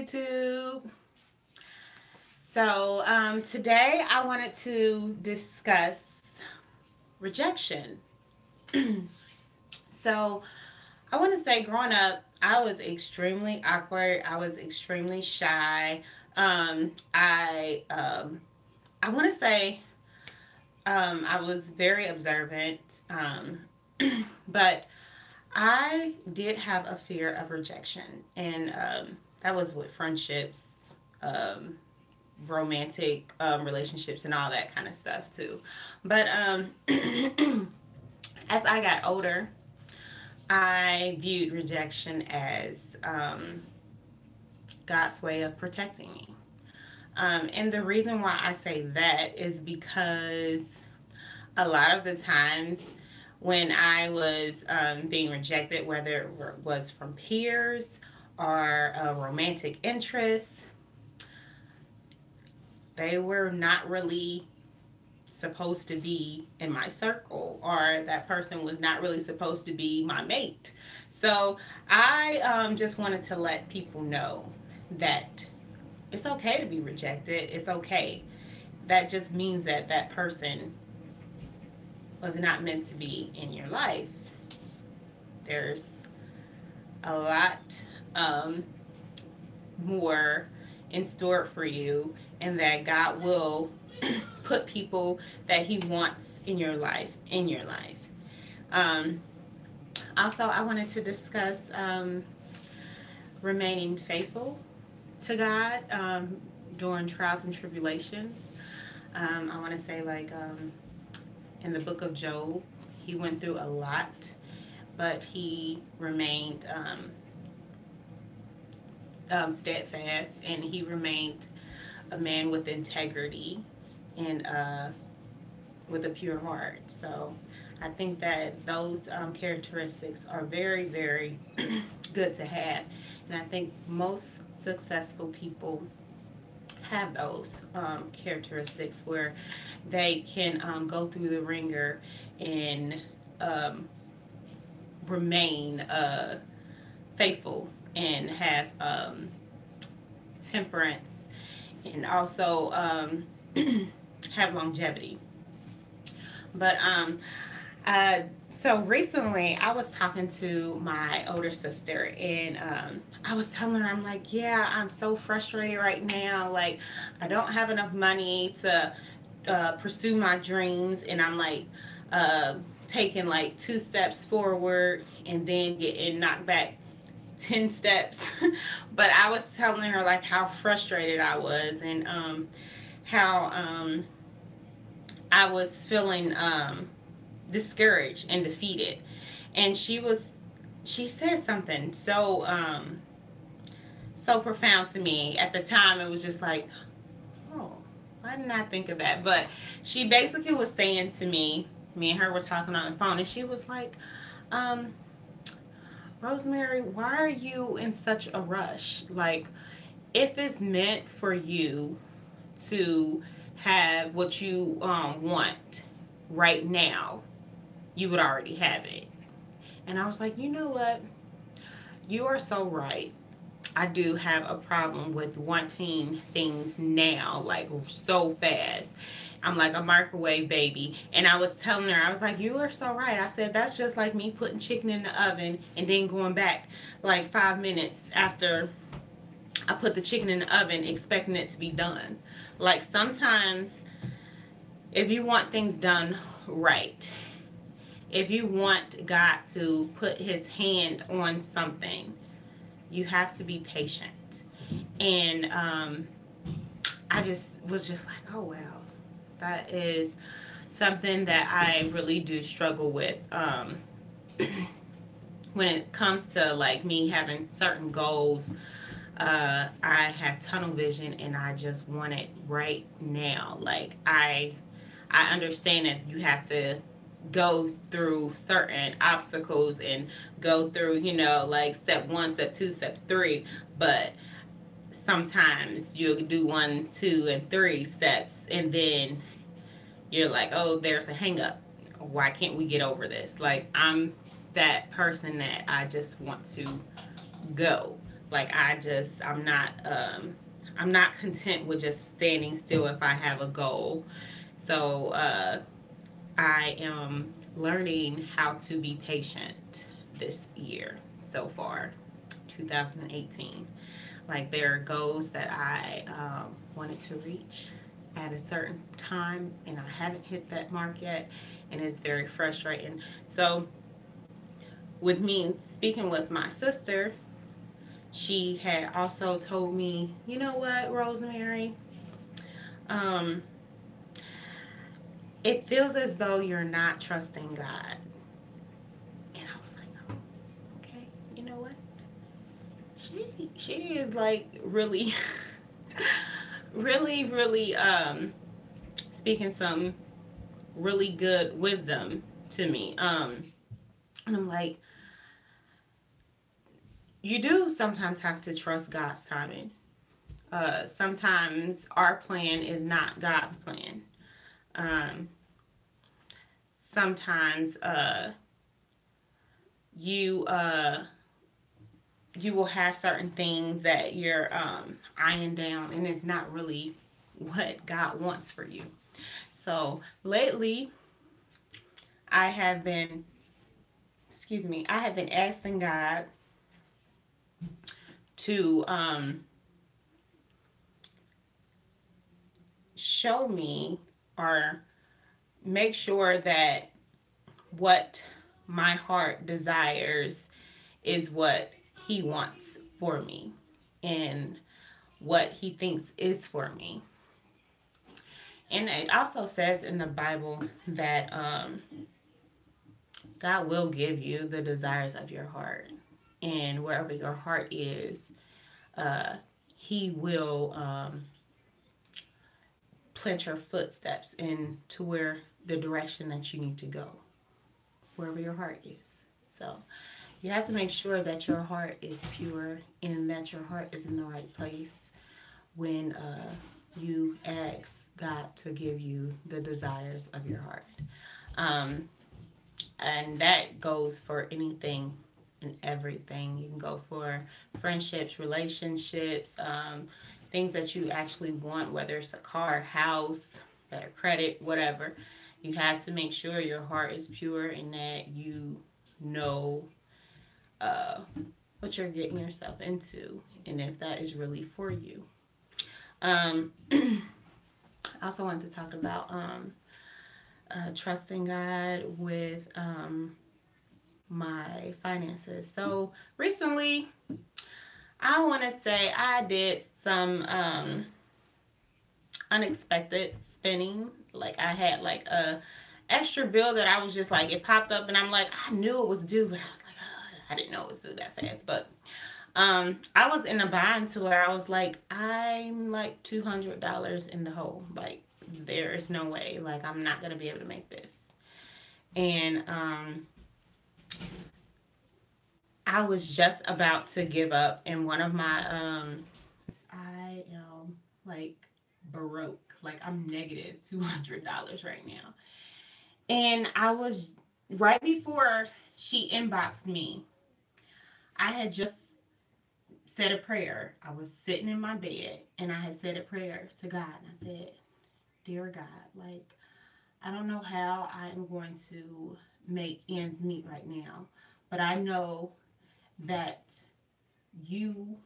YouTube. Today I wanted to discuss rejection. so, I want to say, growing up, I was extremely awkward. I was extremely shy. I want to say, I was very observant, but I did have a fear of rejection, and that was with friendships, um, romantic relationships, and all that kind of stuff too. But as I got older, I viewed rejection as God's way of protecting me. And the reason why I say that is because a lot of the times when I was being rejected, whether it was from peers or a romantic interest, they were not really supposed to be in my circle, or that person was not really supposed to be my mate. So I just wanted to let people know that it's okay to be rejected. It's okay. That just means that that person was not meant to be in your life. There's a lot more in store for you, and that God will put people that He wants in your life in your life. Um, Also, I wanted to discuss remaining faithful to God during trials and tribulations. I want to say, in the book of Job, he went through a lot, but he remained steadfast, and he remained a man with integrity and with a pure heart. So I think that those characteristics are very, very good to have. And I think most successful people have those characteristics where they can go through the ringer and um, remain faithful and have temperance, and also have longevity. But so recently I was talking to my older sister, and I was telling her, I'm like, yeah, I'm so frustrated right now. Like, I don't have enough money to pursue my dreams, and I'm like uh, taking like 2 steps forward and then getting knocked back 10 steps. But I was telling her like how frustrated I was, and how I was feeling discouraged and defeated. And she said something so profound to me. At the time, it was just like, oh, why didn't I think of that? But she basically was saying to me and her were talking on the phone, and she was like, um, Rosemary, why are you in such a rush? Like, if it's meant for you to have what you want right now, you would already have it. And I was like, you know what? You are so right. I do have a problem with wanting things now, like so fast. I'm like a microwave baby. And I was telling her, I was like, you are so right. I said, that's just like me putting chicken in the oven and then going back like 5 minutes after I put the chicken in the oven expecting it to be done. Like, sometimes, if you want things done right, if you want God to put His hand on something, you have to be patient. And I just was just like, oh wow, that is something that I really do struggle with. When it comes to like me having certain goals, I have tunnel vision, and I just want it right now. Like, I understand that you have to go through certain obstacles and go through, like step one, step two, step three, but sometimes you'll do one, two, and three steps, and then you're like, oh, there's a hang up. Why can't we get over this? Like, I'm that person that I just want to go. Like I'm not content with just standing still if I have a goal. So I am learning how to be patient this year so far, 2018. Like there are goals that I wanted to reach at a certain time, and I haven't hit that mark yet, and it's very frustrating. So, with me speaking with my sister, she had also told me, you know what, Rosemary, um, it feels as though you're not trusting God. And I was like, oh, okay, you know what? She is like really, really speaking some really good wisdom to me. And I'm like, you do sometimes have to trust God's timing. Sometimes our plan is not God's plan. Um, sometimes you you will have certain things that you're eyeing down, and it's not really what God wants for you. So lately, I have been, I have been asking God to show me or make sure that what my heart desires is what He wants for me and what He thinks is for me. And it also says in the Bible that God will give you the desires of your heart. And wherever your heart is, uh, He will plant your footsteps into where the direction that you need to go, wherever your heart is. So you have to make sure that your heart is pure and that your heart is in the right place when you ask God to give you the desires of your heart. Um, and that goes for anything and everything. You can go for friendships, relationships, things that you actually want, whether it's a car, house, better credit, whatever. You have to make sure your heart is pure and that you know uh, what you're getting yourself into and if that is really for you. I also wanted to talk about trusting God with my finances. So recently, I want to say I did some unexpected spending. Like I had like a extra bill that I was just like it popped up, and I'm like I knew it was due, but I was like I didn't know it was due that fast. But I was in a bind to where I was like I'm like $200 in the hole. Like there is no way. Like I'm not gonna be able to make this. And I was just about to give up, and one of my I am like baroque, like I'm negative $200 right now, and I was right before she inboxed me. I had just said a prayer. I was sitting in my bed, and I had said a prayer to God, and I said, "Dear God, like I don't know how I am going to make ends meet right now, but I know that you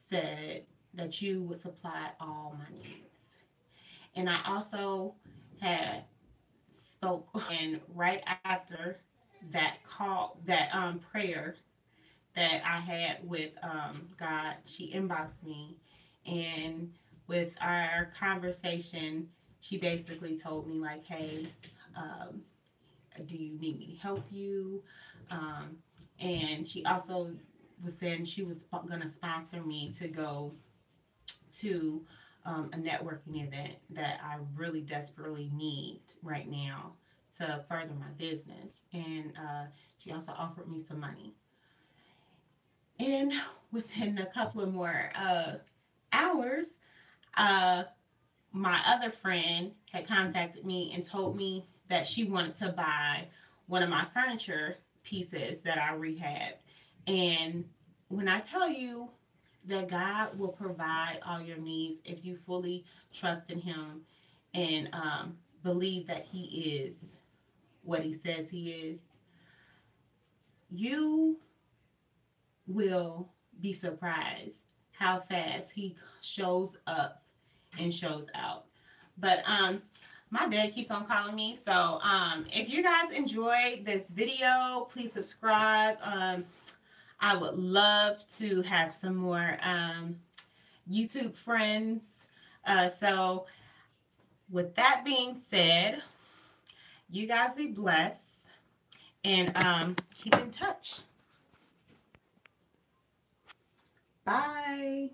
said that you would supply all my needs." And I also had spoke, and right after that call, that prayer that I had with God, she inboxed me, and with our conversation, she basically told me like, "Hey, um, do you need me to help you?" Um, and she also was saying she was going to sponsor me to go to a networking event that I really desperately need right now to further my business. And she also offered me some money. And within a couple of more hours, uh, my other friend had contacted me and told me that she wanted to buy one of my furniture pieces that I rehabbed. And when I tell you that God will provide all your needs if you fully trust in Him and believe that He is what He says He is, you will be surprised how fast He shows up and shows out. But my dad keeps on calling me. So if you guys enjoyed this video, please subscribe. I would love to have some more YouTube friends. So with that being said, you guys be blessed and keep in touch. Bye.